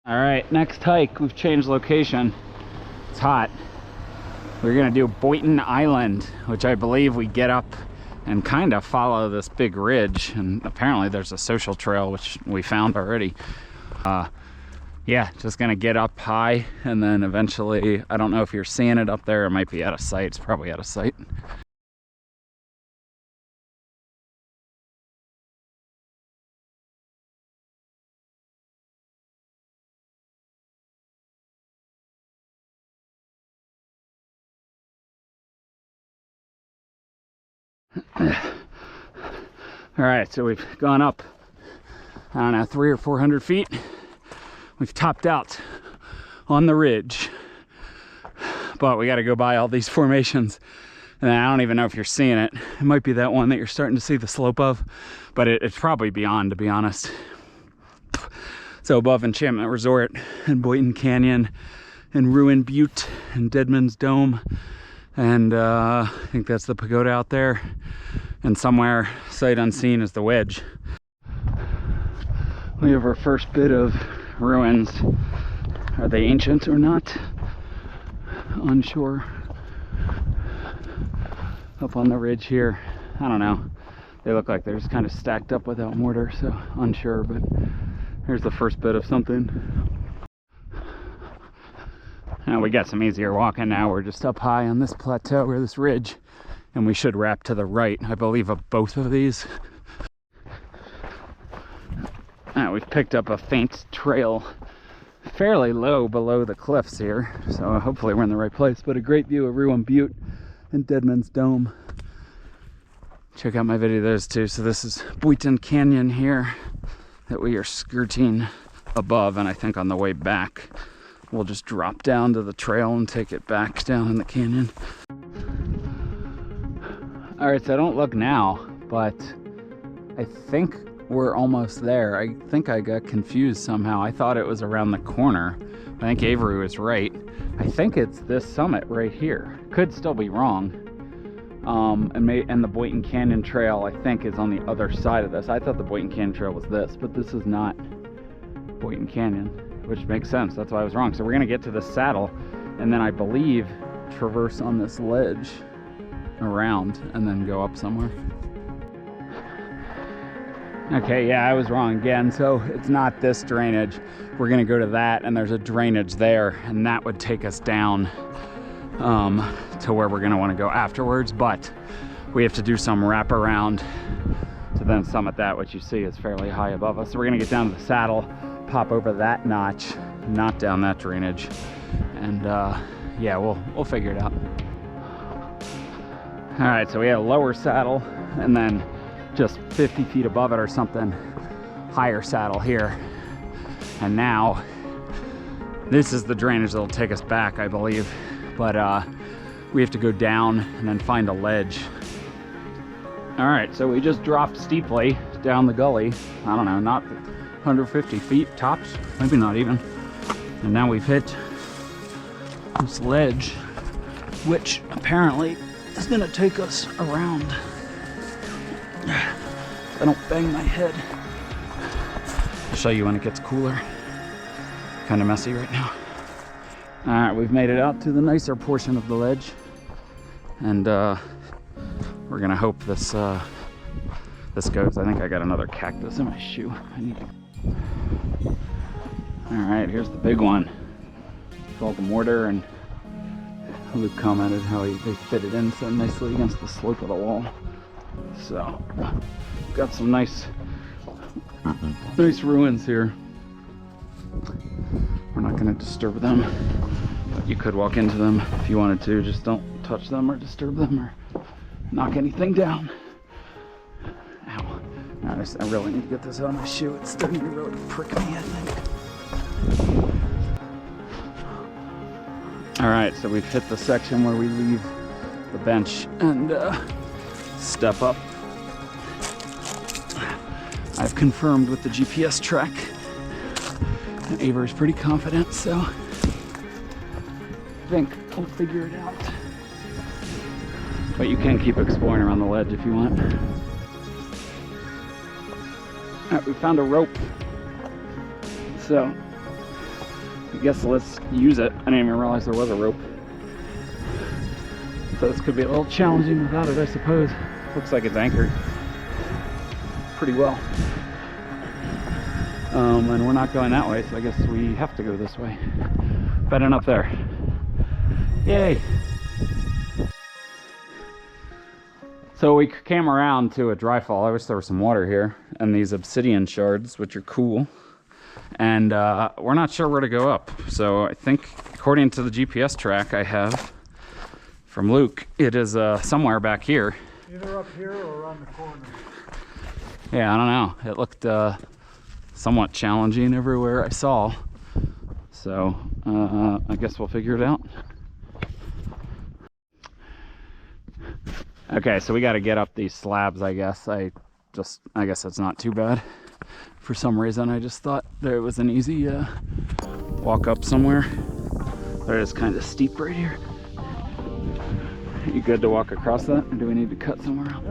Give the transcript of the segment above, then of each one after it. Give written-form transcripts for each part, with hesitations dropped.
All right, next hike, we've changed location. It's hot. We're gonna do Boynton Island, which I believe we get up and kind of follow this big ridge, and apparently there's a social trail which we found already. Yeah, just gonna get up high, and then eventually, I don't know if you're seeing it up there, it might be out of sight. It's probably out of sight. All right, so we've gone up, I don't know, 300 or 400 feet. We've topped out on the ridge, but we got to go by all these formations, and I don't even know if you're seeing it. It might be that one that you're starting to see the slope of, but it's probably beyond, to be honest. So above Enchantment Resort and Boynton Canyon and Ruin Butte and Deadman's Dome, and I think that's the Pagoda out there, and somewhere sight unseen is the Wedge. We have our first bit of ruins. Are they ancient or not? Unsure. Up on the ridge here, I don't know. They look like they're just kind of stacked up without mortar, so unsure, but here's the first bit of something. And we got some easier walking now. We're just up high on this plateau or this ridge, and we should wrap to the right, I believe, of both of these. We've picked up a faint trail fairly low below the cliffs here, so hopefully we're in the right place, but a great view of Ruin Butte and Deadman's Dome. Check out my video of those two. So this is Boynton Canyon here that we are skirting above, and I think on the way back we'll just drop down to the trail and take it back down in the canyon. All right, so don't look now, but I think we're almost there. I think I got confused somehow. I thought it was around the corner. I think Avery was right. I think it's this summit right here. Could still be wrong. And the Boynton Canyon Trail, I think, is on the other side of this. I thought the Boynton Canyon Trail was this, but this is not Boynton Canyon, which makes sense. That's why I was wrong. So we're gonna get to the saddle, and then I believe traverse on this ledge around and then go up somewhere. Okay, yeah, I was wrong again. So it's not this drainage. We're gonna go to that, and there's a drainage there, and that would take us down to where we're gonna wanna go afterwards, but we have to do some wraparound to then summit that, which you see is fairly high above us. So we're gonna get down to the saddle, pop over that notch, not down that drainage, and yeah, we'll figure it out. All right, so we had a lower saddle, and then just 50 feet above it or something, higher saddle here. And now this is the drainage that'll take us back, I believe. But we have to go down and then find a ledge. All right, so we just dropped steeply down the gully. I don't know, not 150 feet tops, maybe not even. And now we've hit this ledge, which apparently is gonna take us around. I don't bang my head. I'll show you when it gets cooler. Kind of messy right now. All right, we've made it out to the nicer portion of the ledge, and we're gonna hope this goes. I think I got another cactus in my shoe. I need to... All right, here's the big one. It's all the mortar, and Luke commented how they fit it in so nicely against the slope of the wall. So, got some nice ruins here. We're not going to disturb them, but you could walk into them if you wanted to. Just don't touch them or disturb them or knock anything down. Ow. I really need to get this out of my shoe. It's starting to really prick me, I think. All right, so we've hit the section where we leave the bench and step up. I've confirmed with the GPS track, and Avery's pretty confident, so I think we'll figure it out. But you can keep exploring around the ledge if you want. All right, we found a rope. So I guess let's use it. I didn't even realize there was a rope. So this could be a little challenging without it, I suppose. Looks like it's anchored pretty well. And we're not going that way, so I guess we have to go this way. Bedding up there. Yay! So we came around to a dry fall. I wish there was some water here. And these obsidian shards, which are cool. And we're not sure where to go up. So I think, according to the GPS track I have from Luke, it is somewhere back here. Either up here or around the corner. Yeah, I don't know. It looked somewhat challenging everywhere I saw. So I guess we'll figure it out. Okay, so we got to get up these slabs, I guess. I guess it's not too bad. For some reason, I just thought there was an easy walk up somewhere. But it's kind of steep right here. You good to walk across that, or do we need to cut somewhere else?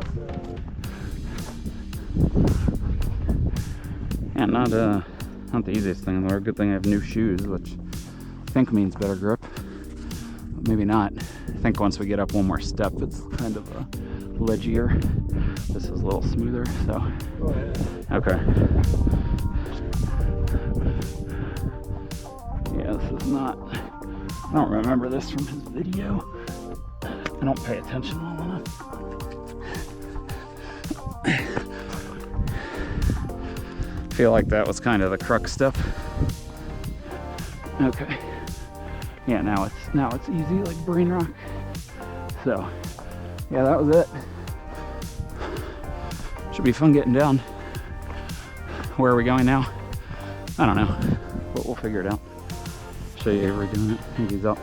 Yeah, not the easiest thing in the world. Good thing I have new shoes, which I think means better grip. But maybe not. I think once we get up one more step, it's kind of ledgier. This is a little smoother, so. Go ahead. Okay. Yeah, this is not. I don't remember this from his video. I don't pay attention well enough. I feel like that was kind of the crux stuff. Okay. Yeah, now it's easy like brain rock. So, yeah, that was it. Should be fun getting down. Where are we going now? I don't know, but we'll figure it out. Show you Avery doing it. I think he's up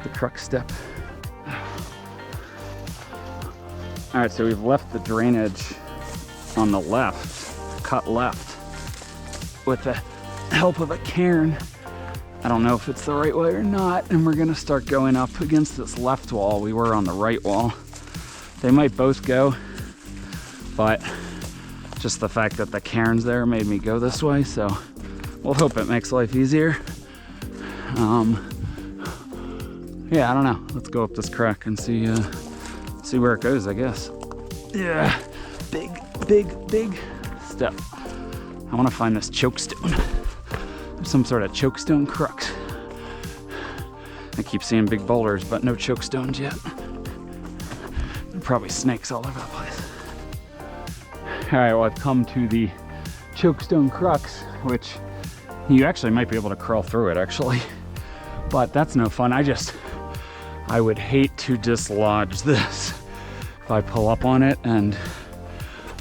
the crux step. All right, so we've left the drainage on the left, cut left, with the help of a cairn. I don't know if it's the right way or not, and we're gonna start going up against this left wall. We were on the right wall. They might both go, but just the fact that the cairn's there made me go this way, so we'll hope it makes life easier. Yeah, I don't know. Let's go up this crack and see where it goes, I guess. Yeah, big step. I want to find this chokestone. There's some sort of chokestone crux. I keep seeing big boulders, but no chokestones yet. There are probably snakes all over the place. All right, well, I've come to the chokestone crux, which you actually might be able to crawl through it, actually. But that's no fun. I would hate to dislodge this if I pull up on it, and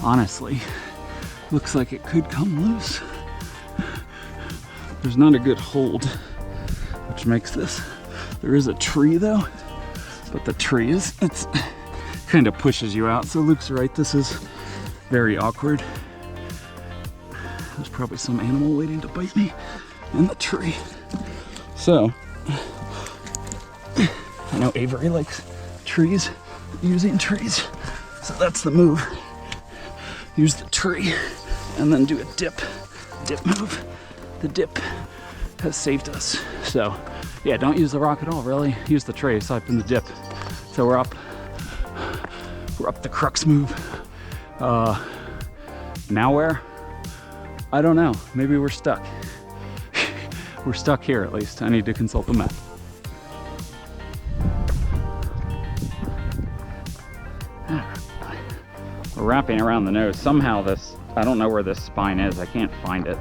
honestly, looks like it could come loose. There's not a good hold, which makes this. There is a tree though, but the tree it kind of pushes you out. So Luke's right, this is very awkward. There's probably some animal waiting to bite me in the tree. So, I know Avery likes trees, using trees. So that's the move. Use the tree and then do a dip move. The dip has saved us. So yeah, don't use the rock at all, really. Use the tray aside from the dip. So we're up the crux move. Now where? I don't know. Maybe we're stuck. We're stuck here at least. I need to consult the map. We're wrapping around the nose. Somehow I don't know where this spine is. I can't find it.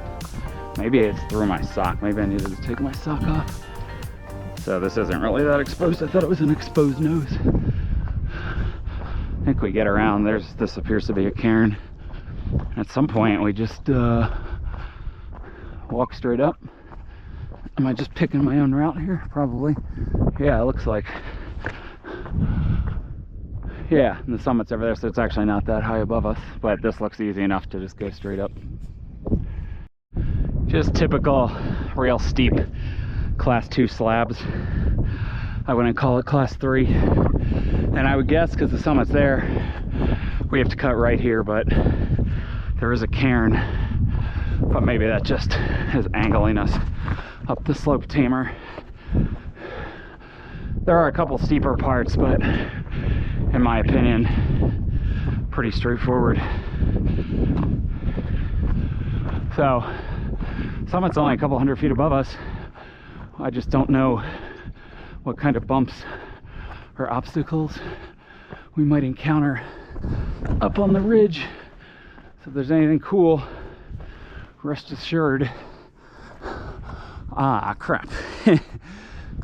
Maybe it's through my sock. Maybe I needed to take my sock off. So this isn't really that exposed. I thought it was an exposed nose. I think we get around. This appears to be a cairn. At some point we just walk straight up. Am I just picking my own route here? Probably. Yeah, it looks like. Yeah, and the summit's over there, so it's actually not that high above us, but this looks easy enough to just go straight up. Just typical real steep class 2 slabs. I wouldn't call it class 3. And I would guess, because the summit's there, we have to cut right here, but there is a cairn. But maybe that just is angling us up the slope tamer. There are a couple steeper parts, but in my opinion, pretty straightforward. So, summit's only a couple hundred feet above us. I just don't know what kind of bumps or obstacles we might encounter up on the ridge. So if there's anything cool, rest assured. Ah, crap.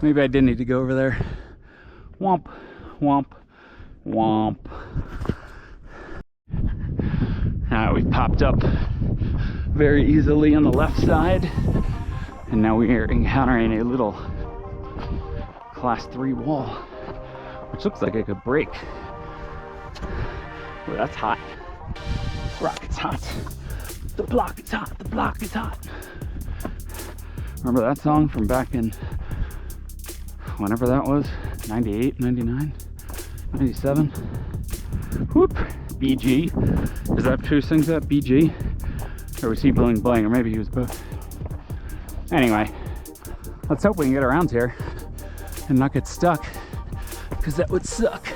Maybe I did need to go over there. Womp, womp, womp. We popped up very easily on the left side, and now we are encountering a little class 3 wall, which looks like it could break. Well, that's hot. This rock is hot. The block is hot. The block is hot. Remember that song from back in whenever that was? 98, 99, 97? Whoop! BG. Is that who sings that? BG? Or was he Bling Bling? Or maybe he was both. Anyway, let's hope we can get around here and not get stuck, because that would suck.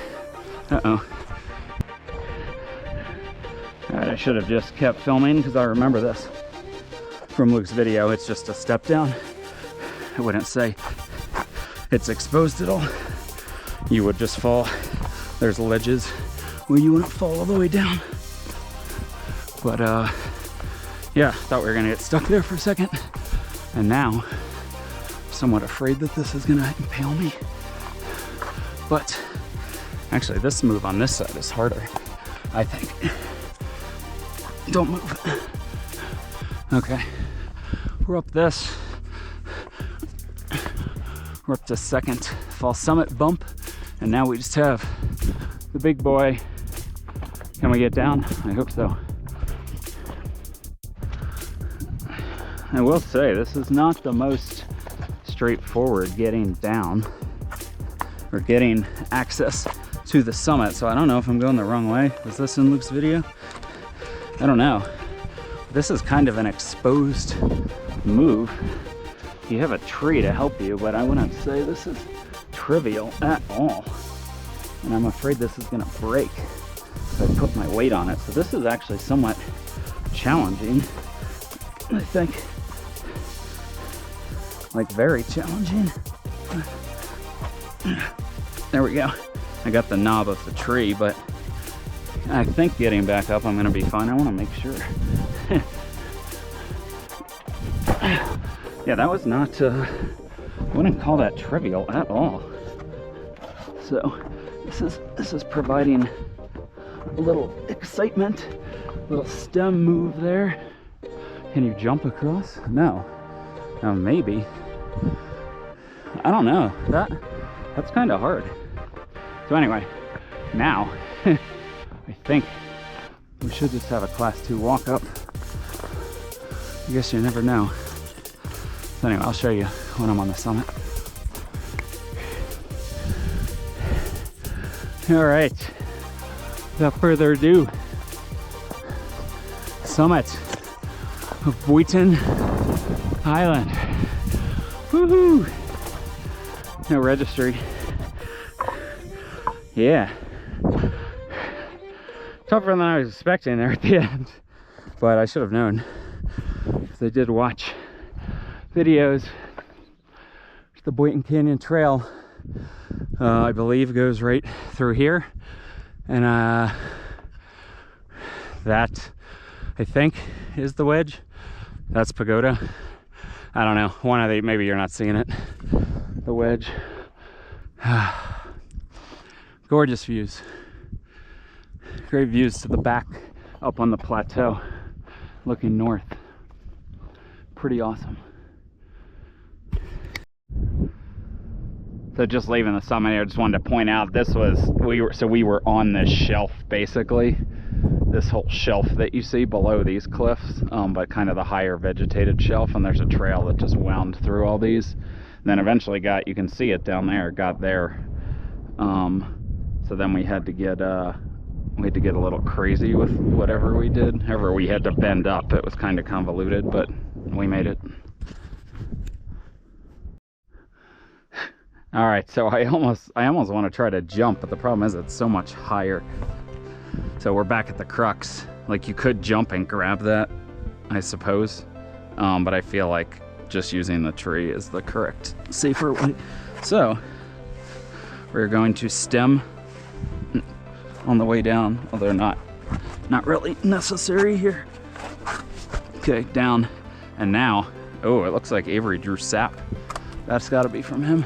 Uh-oh. Alright, I should have just kept filming because I remember this from Luke's video. It's just a step down. I wouldn't say it's exposed at all. You would just fall. There's ledges where you wouldn't fall all the way down. But yeah, thought we were gonna get stuck there for a second. And now, somewhat afraid that this is gonna impale me. But actually this move on this side is harder, I think. Don't move. Okay, we're up this. We're up to second fall summit bump, and now we just have the big boy. Can we get down? I hope so. I will say, this is not the most straightforward getting down or getting access to the summit, so I don't know if I'm going the wrong way. Was this in Luke's video? I don't know. This is kind of an exposed move. You have a tree to help you, but I wouldn't say this is trivial at all. And I'm afraid this is gonna break if I put my weight on it. So this is actually somewhat challenging, I think. Like very challenging. There we go. I got the knob of the tree, but I think getting back up I'm gonna be fine. I wanna make sure. Yeah, that was not, I wouldn't call that trivial at all. So this is providing a little excitement, a little stem move there. Can you jump across? No. Now maybe. I don't know. That's kind of hard. So anyway, now I think we should just have a class 2 walk up. I guess you never know. So anyway, I'll show you when I'm on the summit. All right, without further ado, summit of Boynton Island. Woohoo! No registry. Yeah. Tougher than I was expecting there at the end, but I should have known, because I did watch videos. The Boynton Canyon Trail, I believe, goes right through here, and that, I think, is the Wedge. That's Pagoda. I don't know, one of the, maybe you're not seeing it. The Wedge. Gorgeous views. Great views to the back up on the plateau looking north. Pretty awesome. So just leaving the summit here, I just wanted to point out, this was, we were on this shelf basically. This whole shelf that you see below these cliffs, but kind of the higher vegetated shelf, and there's a trail that just wound through all these. And then eventually you can see it down there, got there. So then we had to get a little crazy with whatever we did. However, we had to bend up. It was kind of convoluted, but we made it. All right, so I almost want to try to jump, but the problem is it's so much higher. So we're back at the crux. Like, you could jump and grab that, I suppose, but I feel like just using the tree is the correct, safer way. So we're going to stem on the way down, although not really necessary here. Okay, down, and now, oh, it looks like Avery drew sap. That's got to be from him.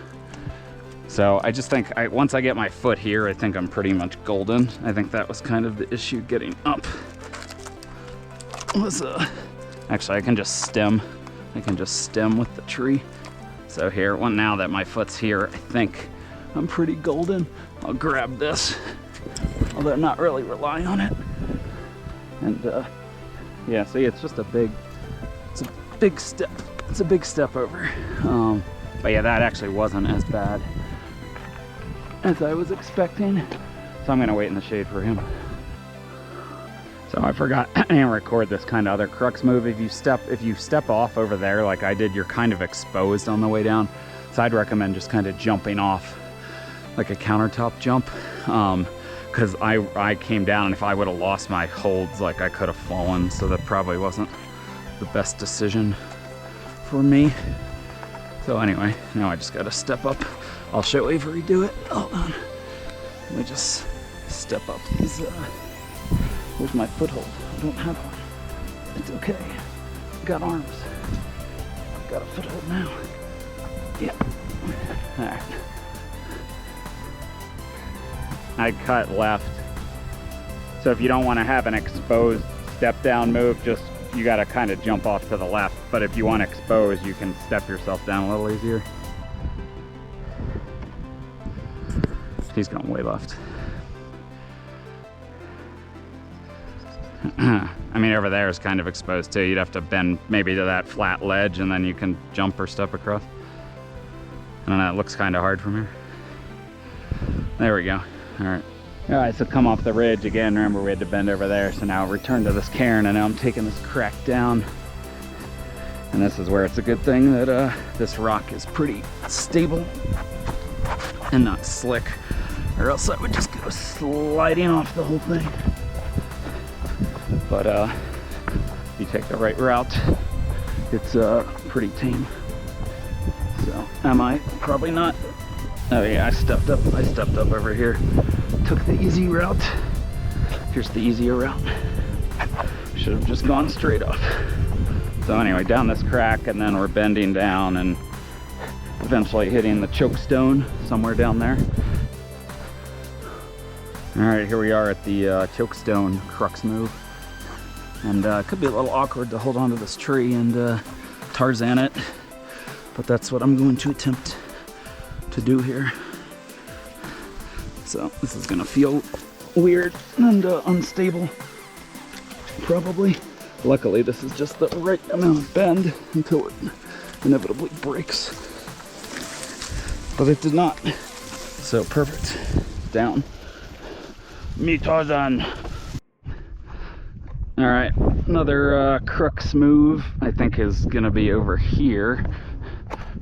So I just think once I get my foot here, I think I'm pretty much golden. I think that was kind of the issue getting up. Actually, I can just stem. I can just stem with the tree. So here, well, now that my foot's here, I think I'm pretty golden. I'll grab this, although not really rely on it. And yeah, see, it's just a big step. It's a big step over. But yeah, that actually wasn't as bad as I was expecting. So I'm gonna wait in the shade for him. So I forgot, I didn't record this kind of other crux move. If you step off over there like I did, you're kind of exposed on the way down. So I'd recommend just kind of jumping off like a countertop jump. Because I came down, and if I would have lost my holds, like I could have fallen. So that probably wasn't the best decision for me. So anyway, now I just gotta step up. I'll show Avery do it. Hold on. Let me just step up these, where's my foothold? I don't have one. It's okay. Got arms. Got a foothold now. Yeah. All right. I cut left. So if you don't want to have an exposed step down move, just you got to kind of jump off to the left. But if you want to expose, you can step yourself down a little easier. He's going way left. I mean, over there is kind of exposed too. You'd have to bend maybe to that flat ledge, and then you can jump or step across. I don't know, it looks kind of hard from here. There we go. All right. All right, so come off the ridge again. Remember, we had to bend over there. So now return to this cairn, and now I'm taking this crack down. And this is where it's a good thing that this rock is pretty stable and not slick, or else I would just go sliding off the whole thing. But if you take the right route, it's pretty tame. So am I? Probably not. Oh yeah, I stepped up over here. Took the easy route. Here's the easier route. Should have just gone straight off. So anyway, down this crack, and then we're bending down and eventually hitting the choke stone somewhere down there. All right, here we are at the choke stone crux move. And it could be a little awkward to hold onto this tree and Tarzan it, but that's what I'm going to attempt to do here. So this is gonna feel weird and unstable, probably. Luckily, this is just the right amount of bend until it inevitably breaks. But it did not. So perfect. Down. Me Tarzan. All right, another crux move I think is gonna be over here. I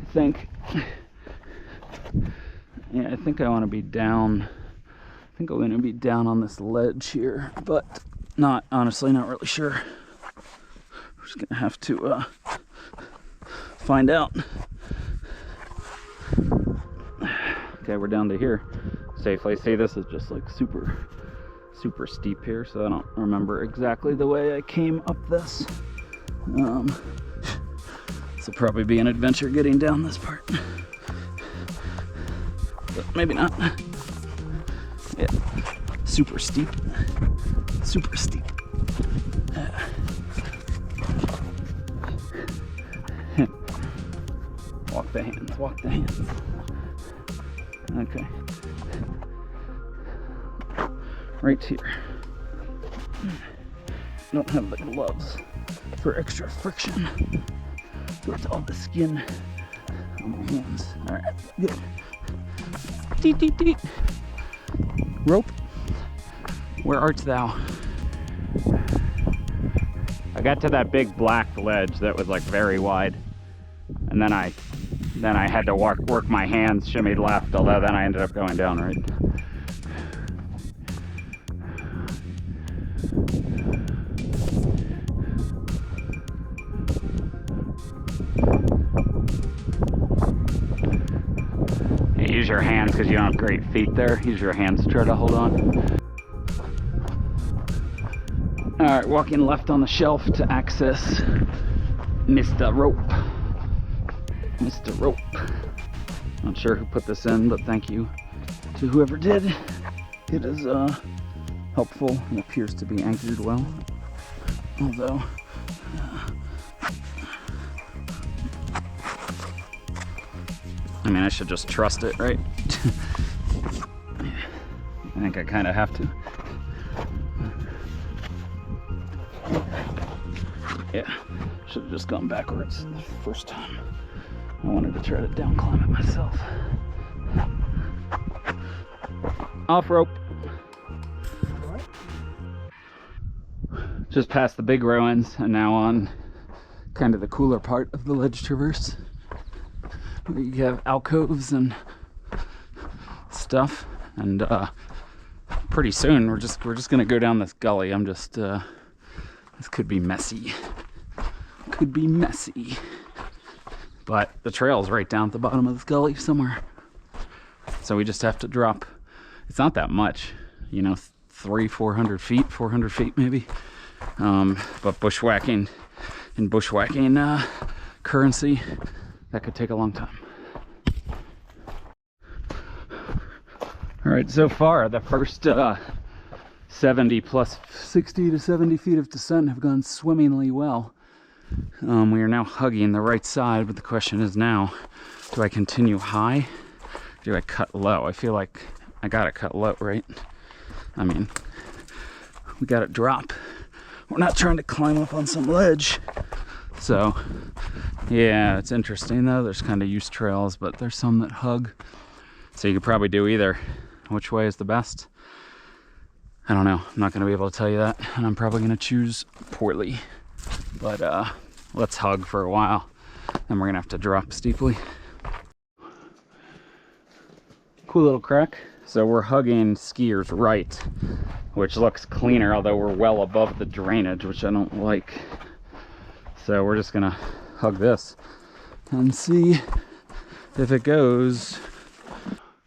think I want to be down. I think I'm going to be down on this ledge here, but honestly not really sure. We're just gonna have to find out. Okay, we're down to here safely. See, this is just like super steep here, so I don't remember exactly the way I came up this. This will probably be an adventure getting down this part. But maybe not. Yeah, super steep. Super steep. Walk the hands, walk the hands. Okay. Right here. Don't have the gloves for extra friction. So it's all the skin on my hands. All right, good. Deet, deet, deet. Rope, where art thou? I got to that big black ledge that was like very wide, and then I then I had to work my hands, shimmied left, although then I ended up going down right. Use your hands because you don't have great feet there. Use your hands to try to hold on. Alright, walking left on the shelf to access Mr. Rope. Mr. Rope. Not sure who put this in, but thank you to whoever did. It is helpful and appears to be anchored well. Although, I mean, I should just trust it, right? I think I kind of have to. Yeah, should have just gone backwards the first time. I wanted to try to down climb it myself. Off rope. Just past the big ruins and now on kind of the cooler part of the ledge traverse, where you have alcoves and stuff. And pretty soon we're just gonna go down this gully. I'm just this could be messy. Could be messy. But the trail's right down at the bottom of this gully somewhere. So we just have to drop. It's not that much, you know, 400 feet maybe. But bushwhacking currency, that could take a long time. All right, so far the first 70 plus 60 to 70 feet of descent have gone swimmingly well. We are now hugging the right side, but the question is now, do I continue high? Do I cut low? I feel like I gotta cut low, right? I mean, we gotta drop. We're not trying to climb up on some ledge. So, yeah, it's interesting though. There's kind of use trails, but there's some that hug. So you could probably do either. Which way is the best? I don't know. I'm not gonna be able to tell you that, and I'm probably gonna choose poorly. But let's hug for a while, then we're gonna have to drop steeply. Cool little crack. So we're hugging skiers right, which looks cleaner, although we're well above the drainage, which I don't like. So we're just gonna hug this and see if it goes.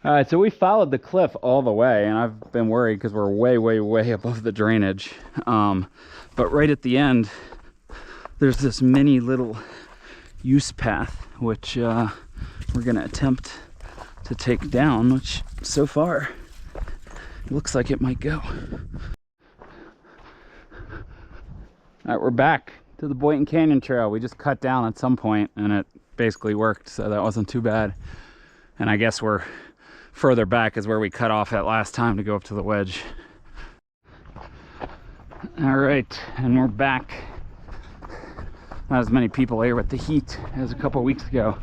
All right, so we followed the cliff all the way, and I've been worried because we're way above the drainage. But right at the end, there's this mini little use path, which we're gonna attempt to take down, which so far looks like it might go. All right, we're back to the Boynton Canyon trail. We just cut down at some point and it basically worked, so that wasn't too bad. And I guess we're further back is where we cut off at last time to go up to the Wedge. All right, and we're back. Not as many people here with the heat as a couple weeks ago.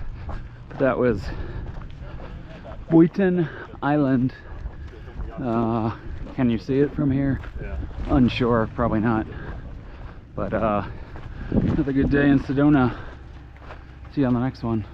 That was Boynton Island. Can you see it from here? Yeah. Unsure, probably not. But another good day in Sedona. See you on the next one.